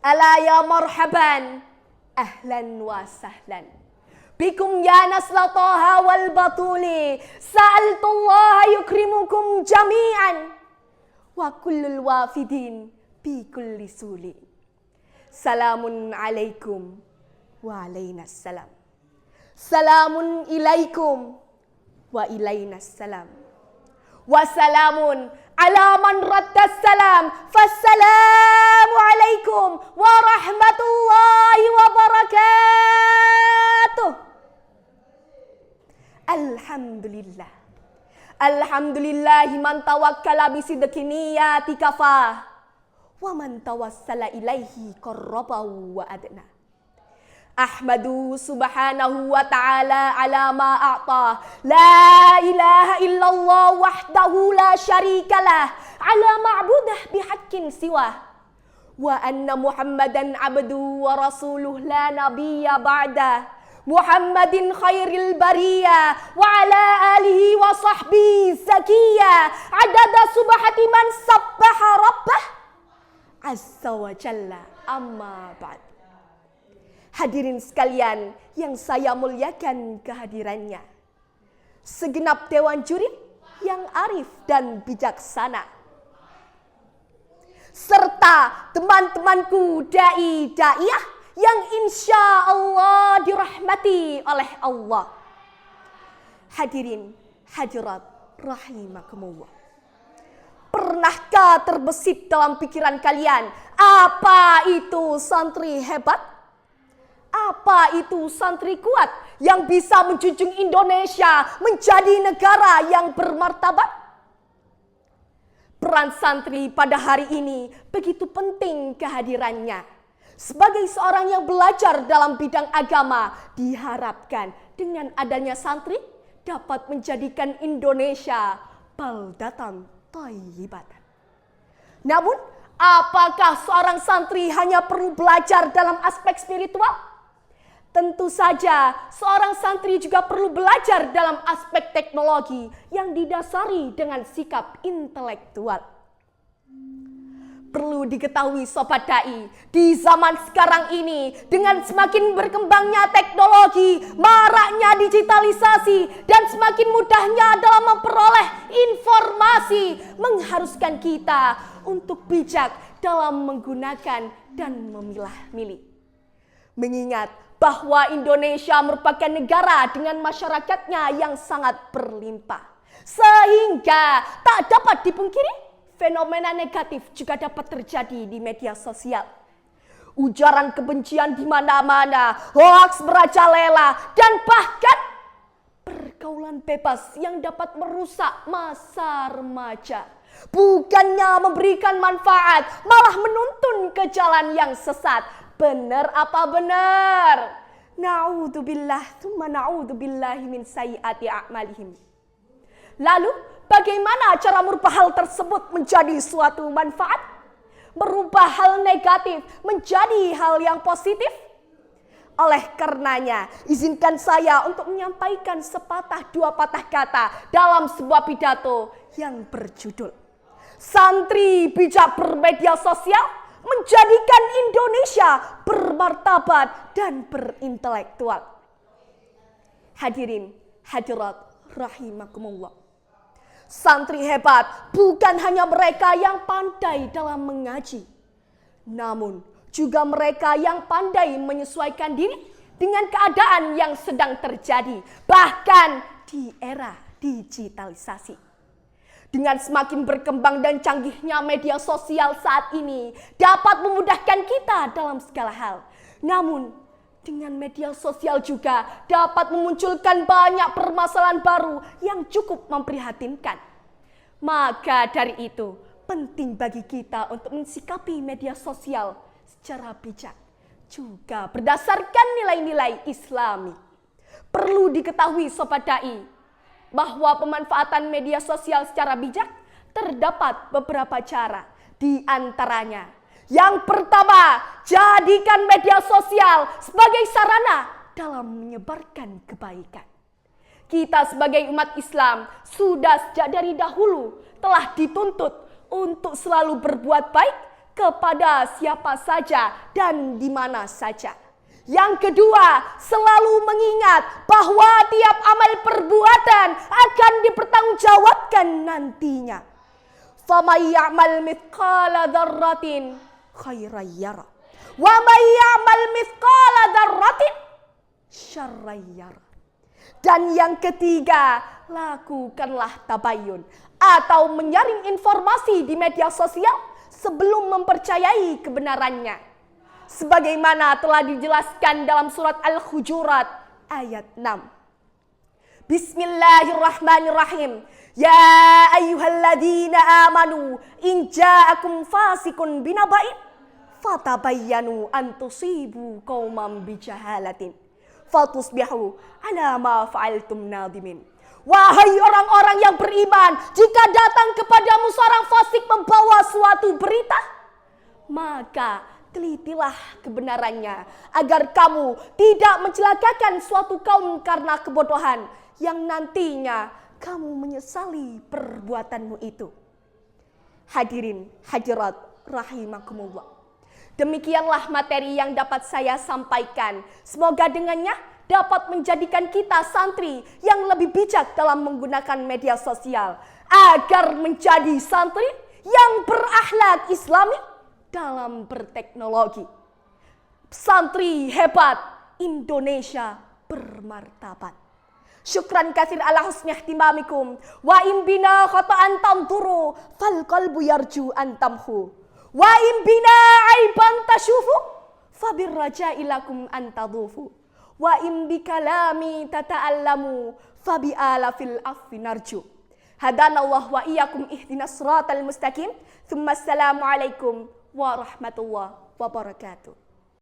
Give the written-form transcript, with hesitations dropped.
Ala ya marhaban, ahlan wa sahlan. Bikum ya nasla Taha wal batuli, sa'altullaha yukrimukum jami'an. Wa kullul wafidin bi kulli suli. Salamun alaikum wa alainas salam. Salamun ilaikum wa ilainas salam. Wassalamun ala man raddas salam. Fassalamu alaikum warahmatullahi wabarakatuh. Alhamdulillah. Alhamdulillahi man tawakkala bisidqi niyati kafah. Wa man tawassala ilaihi qarrabahu wa adna. Ahmadu subhanahu wa ta'ala ala ma a'ta. La ilaha illallah wahdahu la syarikalah. Ala ma'budah bihaqqin siwah. Wa anna Muhammadan abdu wa rasuluh la nabiyya ba'dah. Muhammadin khairil bariyah. Wa ala alihi wa sahbihi zakiyah. Adada subhati man sabbaha rabbah azza wa jalla, amma ba'd. Hadirin sekalian yang saya muliakan kehadirannya, segenap dewan juri yang arif dan bijaksana, serta teman-temanku dai-daiyah yang insya Allah dirahmati oleh Allah. Hadirin hadirat rahimakumullah. Pernahkah terbesit dalam pikiran kalian, apa itu santri hebat? Apa itu santri kuat yang bisa menjunjung Indonesia menjadi negara yang bermartabat? Peran santri pada hari ini begitu penting kehadirannya. Sebagai seorang yang belajar dalam bidang agama, diharapkan dengan adanya santri dapat menjadikan Indonesia baldatan thayyibatan. Namun, apakah seorang santri hanya perlu belajar dalam aspek spiritual? Tentu saja, seorang santri juga perlu belajar dalam aspek teknologi yang didasari dengan sikap intelektual. Perlu diketahui Sobat Dai, di zaman sekarang ini dengan semakin berkembangnya teknologi, maraknya digitalisasi, dan semakin mudahnya dalam memperoleh informasi, mengharuskan kita untuk bijak dalam menggunakan dan memilah-milih. Mengingat bahwa Indonesia merupakan negara dengan masyarakatnya yang sangat berlimpah. Sehingga tak dapat dipungkiri, fenomena negatif juga dapat terjadi di media sosial. Ujaran kebencian di mana-mana, hoaks merajalela, dan bahkan pergaulan bebas yang dapat merusak masa remaja. Bukannya memberikan manfaat, malah menuntun ke jalan yang sesat. Benar apa benar? Na'udzubillah, tsumma na'udzubillahi min sayyiati a'malihim. Lalu, bagaimana cara merubah hal tersebut menjadi suatu manfaat? Merubah hal negatif menjadi hal yang positif? Oleh karenanya, izinkan saya untuk menyampaikan sepatah dua patah kata dalam sebuah pidato yang berjudul Santri Bijak Bermedia Sosial menjadikan Indonesia bermartabat dan berintelektual. Hadirin hadirat rahimakumullah. Santri hebat bukan hanya mereka yang pandai dalam mengaji, namun juga mereka yang pandai menyesuaikan diri dengan keadaan yang sedang terjadi, bahkan di era digitalisasi. Dengan semakin berkembang dan canggihnya media sosial saat ini dapat memudahkan kita dalam segala hal. Namun, dengan media sosial juga dapat memunculkan banyak permasalahan baru yang cukup memprihatinkan. Maka dari itu, penting bagi kita untuk mensikapi media sosial secara bijak, juga berdasarkan nilai-nilai Islami. Perlu diketahui Sobat Dai, bahwa pemanfaatan media sosial secara bijak terdapat beberapa cara. Di antaranya, yang pertama, jadikan media sosial sebagai sarana dalam menyebarkan kebaikan. Kita sebagai umat Islam sudah sejak dari dahulu telah dituntut untuk selalu berbuat baik kepada siapa saja dan di mana saja. Yang kedua, selalu mengingat bahwa tiap amal perbuatan akan dipertanggungjawabkan nantinya. Faman ya'mal mithqala dzarratin khairan yara wa man ya'mal mithqala dzarratin syarran yara. Dan yang ketiga, lakukanlah tabayyun atau menyaring informasi di media sosial sebelum mempercayai kebenarannya. Sebagaimana telah dijelaskan dalam surat Al-Hujurat ayat 6. Bismillahirrahmanirrahim. Ya ayyuhalladzina amanu in ja'akum fasikun binaba'in fatabayyanu an tusibu qauman bijahalatin fatusbihu ala ma fa'altum nadimin. Wahai orang-orang yang beriman, jika datang kepadamu seorang fasik membawa suatu berita, maka telitilah kebenarannya agar kamu tidak mencelakakan suatu kaum karena kebodohan yang nantinya kamu menyesali perbuatanmu itu. Hadirin hadirat rahimakumullah. Demikianlah materi yang dapat saya sampaikan. Semoga dengannya dapat menjadikan kita santri yang lebih bijak dalam menggunakan media sosial agar menjadi santri yang berakhlak Islami dalam berteknologi. Santri hebat, Indonesia bermartabat. Syukran katsir ala husni ihtimamikum wa in bina khata'an tamturu fal qalbu yarju an tamhu wa in bina aiban tashufu fabir raja'i lakum an tadufu wa in bi kalami tata'allamu fabi alafil afwi narju. Hadanallahu wa iyyakum ihdinas siratal mustaqim. Tsumma assalamu alaikum warahmatullahi wabarakatuh.